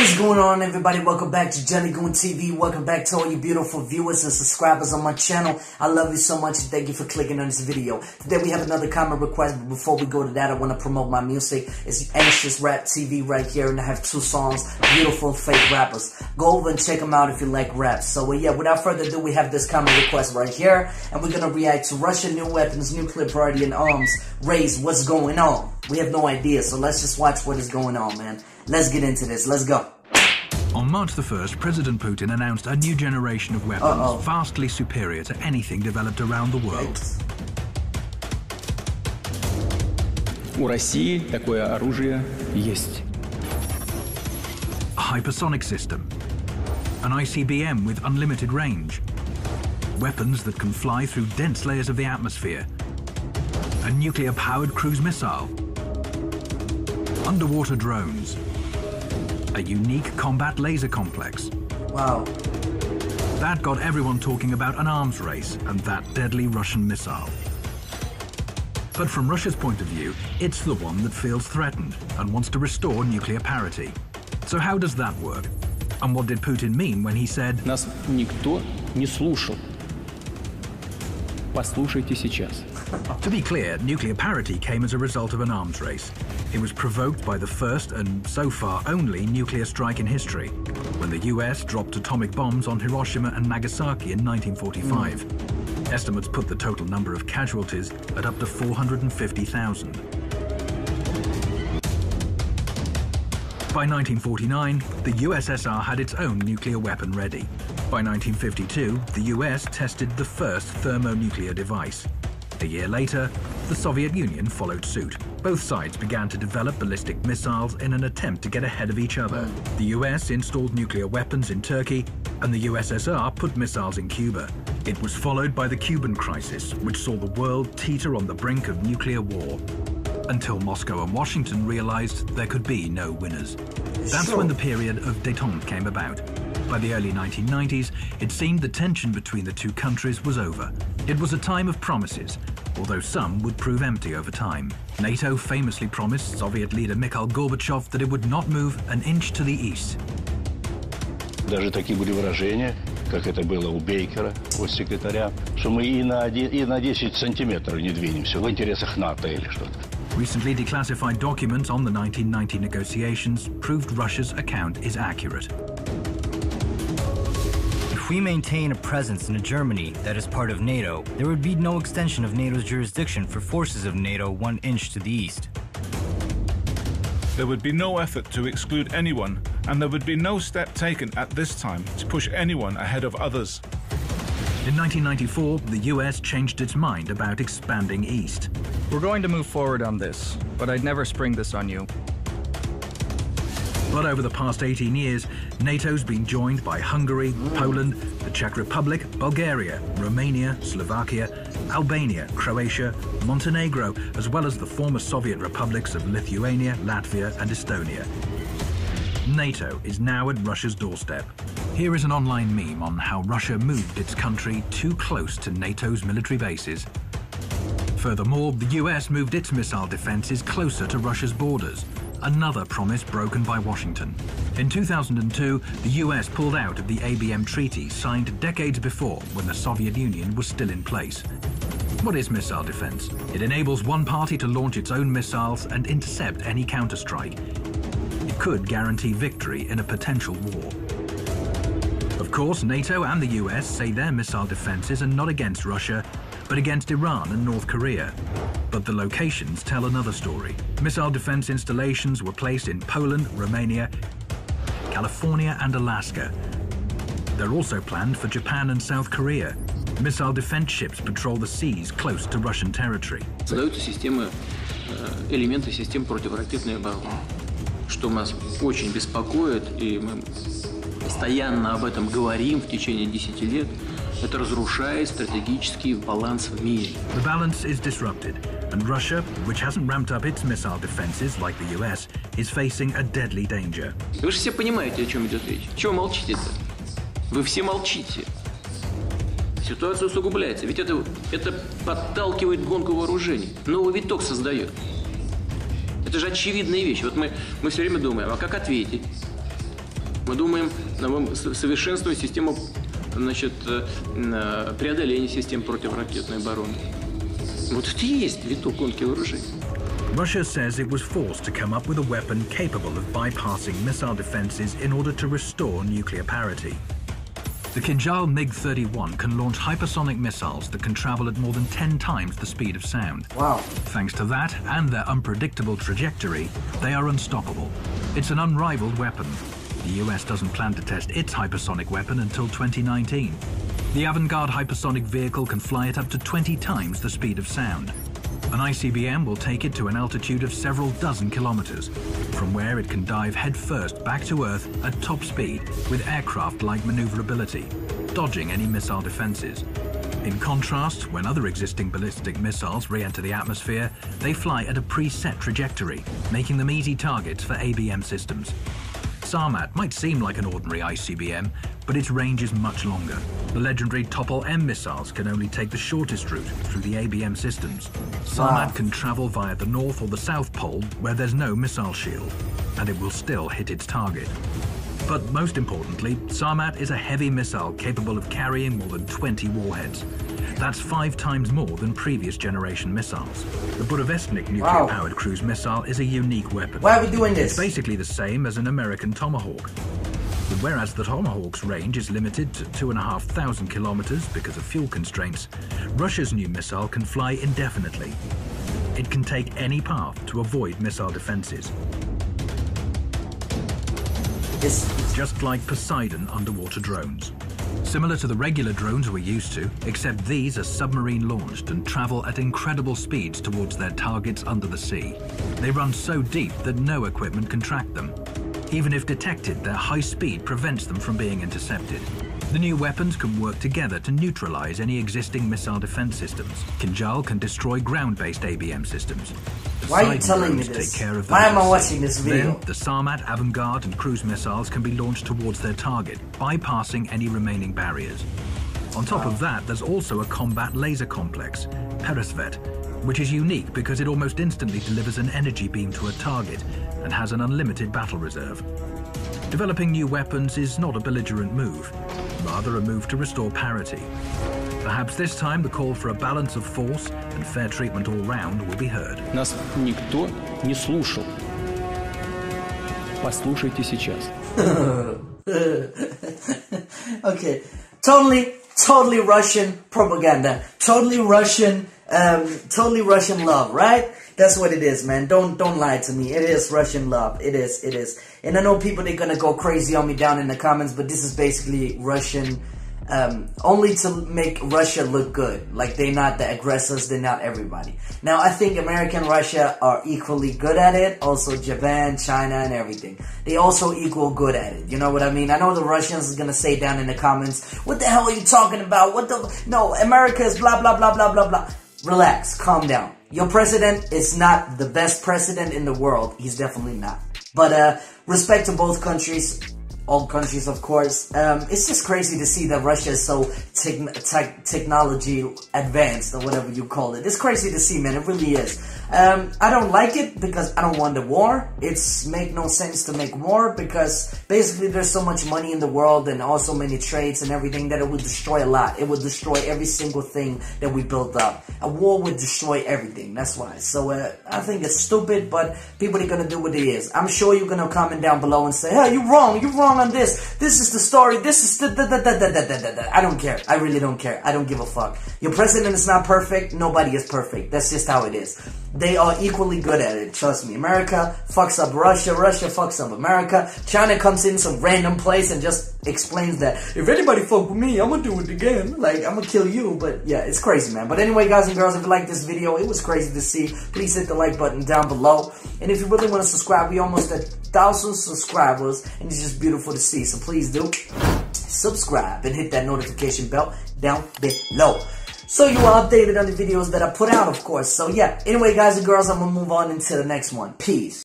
What's going on, everybody? Welcome back to JellyGoonTV. Welcome back to all you beautiful viewers and subscribers on my channel. I love you so much and thank you for clicking on this video. Today we have another comment request, but before we go to that, I want to promote my music. It's AnxiousRapTv right here, and I have 2 songs, beautiful fake rappers. Go over and check them out if you like rap. So yeah, without further ado, we have this comment request right here, and we're gonna react to Russian new weapons, nuclear parity and arms raise. What's going on? We have no idea, so let's just watch what is going on, man. Let's get into this. Let's go. On March the 1st, President Putin announced a new generation of weapons vastly superior to anything developed around the world. У России такое оружие есть. A hypersonic system, an ICBM with unlimited range, weapons that can fly through dense layers of the atmosphere, a nuclear-powered cruise missile, underwater drones, a unique combat laser complex. Wow. That got everyone talking about an arms race and that deadly Russian missile. But from Russia's point of view, it's the one that feels threatened and wants to restore nuclear parity. So how does that work? And what did Putin mean when he said, Нас никто не слушал. Послушайте сейчас. To be clear, nuclear parity came as a result of an arms race. It was provoked by the first and so far only nuclear strike in history, when the US dropped atomic bombs on Hiroshima and Nagasaki in 1945. Estimates put the total number of casualties at up to 450,000. By 1949, the USSR had its own nuclear weapon ready. By 1952, the US tested the first thermonuclear device. A year later, the Soviet Union followed suit. Both sides began to develop ballistic missiles in an attempt to get ahead of each other. The US installed nuclear weapons in Turkey, and the USSR put missiles in Cuba. It was followed by the Cuban crisis, which saw the world teeter on the brink of nuclear war, until Moscow and Washington realized there could be no winners. That's when the period of détente came about. By the early 1990s, it seemed the tension between the two countries was over. It was a time of promises, although some would prove empty over time. NATO famously promised Soviet leader Mikhail Gorbachev that it would not move an inch to the east. Даже такие были выражения, как это было у Бейкера, госсекретаря, что мы и на 10 сантиметров не двинемся в интересах НАТО или что-то. Recently declassified documents on the 1990 negotiations proved Russia's account is accurate. If we maintain a presence in a Germany that is part of NATO, there would be no extension of NATO's jurisdiction for forces of NATO 1 inch to the east. There would be no effort to exclude anyone, and there would be no step taken at this time to push anyone ahead of others. In 1994, the US changed its mind about expanding east. We're going to move forward on this, but I'd never spring this on you. But over the past 18 years, NATO's been joined by Hungary, Poland, the Czech Republic, Bulgaria, Romania, Slovakia, Albania, Croatia, Montenegro, as well as the former Soviet republics of Lithuania, Latvia, and Estonia. NATO is now at Russia's doorstep. Here is an online meme on how Russia moved its country too close to NATO's military bases. Furthermore, the US moved its missile defenses closer to Russia's borders, another promise broken by Washington. In 2002, the US pulled out of the ABM treaty signed decades before when the Soviet Union was still in place. What is missile defense? It enables one party to launch its own missiles and intercept any counterstrike. It could guarantee victory in a potential war. Of course, NATO and the US say their missile defenses are not against Russia, but against Iran and North Korea. But the locations tell another story. Missile defense installations were placed in Poland, Romania, California, and Alaska. They're also planned for Japan and South Korea. Missile defense ships patrol the seas close to Russian territory. Создаются системы, элементы систем противоракетной обороны, что нас очень беспокоит, и мы постоянно об этом говорим в течение 10 лет. Это разрушает стратегический баланс в мире. The balance is disrupted, and Russia, which hasn't ramped up its missile defenses like the US, is facing a deadly danger. Вы же все понимаете, о чем идет речь. Чего молчите-то? Вы все молчите. Ситуация усугубляется, ведь это подталкивает гонку вооружений, новый виток создает. Это же очевидная вещь. Вот мы все время думаем, а как ответить? Мы думаем совершенствовать систему, значит, преодоления систем противоракетной обороны. Вот это и есть виток гонки вооружений. Russia says it was forced to come up with a weapon capable of bypassing missile defenses in order to restore nuclear parity. The Kinjal MiG-31 can launch hypersonic missiles that can travel at more than 10 times the speed of sound. Wow. Thanks to that and their unpredictable trajectory, they are unstoppable. It's an unrivaled weapon. The US doesn't plan to test its hypersonic weapon until 2019. The Avangard hypersonic vehicle can fly at up to 20 times the speed of sound. An ICBM will take it to an altitude of several dozen kilometers, from where it can dive headfirst back to Earth at top speed with aircraft-like maneuverability, dodging any missile defenses. In contrast, when other existing ballistic missiles re-enter the atmosphere, they fly at a preset trajectory, making them easy targets for ABM systems. Sarmat might seem like an ordinary ICBM, but its range is much longer. The legendary Topol-M missiles can only take the shortest route through the ABM systems. Sarmat can travel via the North or the South Pole where there's no missile shield, and it will still hit its target. But most importantly, Sarmat is a heavy missile capable of carrying more than 20 warheads. That's 5 times more than previous generation missiles. The Burevestnik nuclear-powered cruise missile is a unique weapon. Why are we doing this? It's basically the same as an American Tomahawk. But whereas the Tomahawk's range is limited to 2,500 kilometers because of fuel constraints, Russia's new missile can fly indefinitely. It can take any path to avoid missile defenses. Just like Poseidon underwater drones. Similar to the regular drones we're used to, except these are submarine launched and travel at incredible speeds towards their targets under the sea. They run so deep that no equipment can track them. Even if detected, their high speed prevents them from being intercepted. The new weapons can work together to neutralize any existing missile defense systems. Kinjal can destroy ground-based ABM systems. Why are you telling me this? Why am I watching this video? Then, the Sarmat, Avangard and cruise missiles can be launched towards their target, bypassing any remaining barriers. On top of that, there's also a combat laser complex, Peresvet, which is unique because it almost instantly delivers an energy beam to a target and has an unlimited battle reserve. Developing new weapons is not a belligerent move, rather a move to restore parity. Perhaps this time the call for a balance of force and fair treatment all round will be heard. Нас никто не слушал. Послушайте сейчас. Okay, totally Russian propaganda, totally Russian love, right? That's what it is, man. Don't lie to me. It is Russian love. It is. And I know people, they're gonna go crazy on me down in the comments, but this is basically Russian, only to make Russia look good. Like, they're not the aggressors, they're not everybody. Now, I think America and Russia are equally good at it. Also, Japan, China, and everything. They also equal good at it. You know what I mean? I know the Russians are gonna say down in the comments, what the hell are you talking about? No, America is blah, blah, blah, blah, blah, blah. Relax, calm down. Your president is not the best president in the world. He's definitely not. But, respect to both countries. All countries, of course. It's just crazy to see that Russia is so technology advanced, or whatever you call it. It's crazy to see, man. It really is. I don't like it because I don't want the war. It's make no sense to make war because basically there's so much money in the world and also many trades and everything that it would destroy a lot. It would destroy every single thing that we built up. A war would destroy everything. That's why. So I think it's stupid, but people are gonna do what it is. I'm sure you're gonna comment down below and say, hey, you're wrong on this. This is the story. This is the I don't care. I really don't care. I don't give a fuck. Your president is not perfect. Nobody is perfect. That's just how it is. They are equally good at it. Trust me. America fucks up Russia. Russia fucks up America. China comes in some random place and just explains that if anybody fuck with me, I'm gonna do it again. Like, I'm gonna kill you. But yeah, it's crazy, man. But anyway, guys and girls, if you like this video, it was crazy to see. Please hit the like button down below. And if you really want to subscribe, we almost at 1,000 subscribers, and it's just beautiful to see. So please do subscribe and hit that notification bell down below, so you are updated on the videos that I put out, of course. So yeah, anyway, guys and girls, I'm gonna move on into the next one. Peace.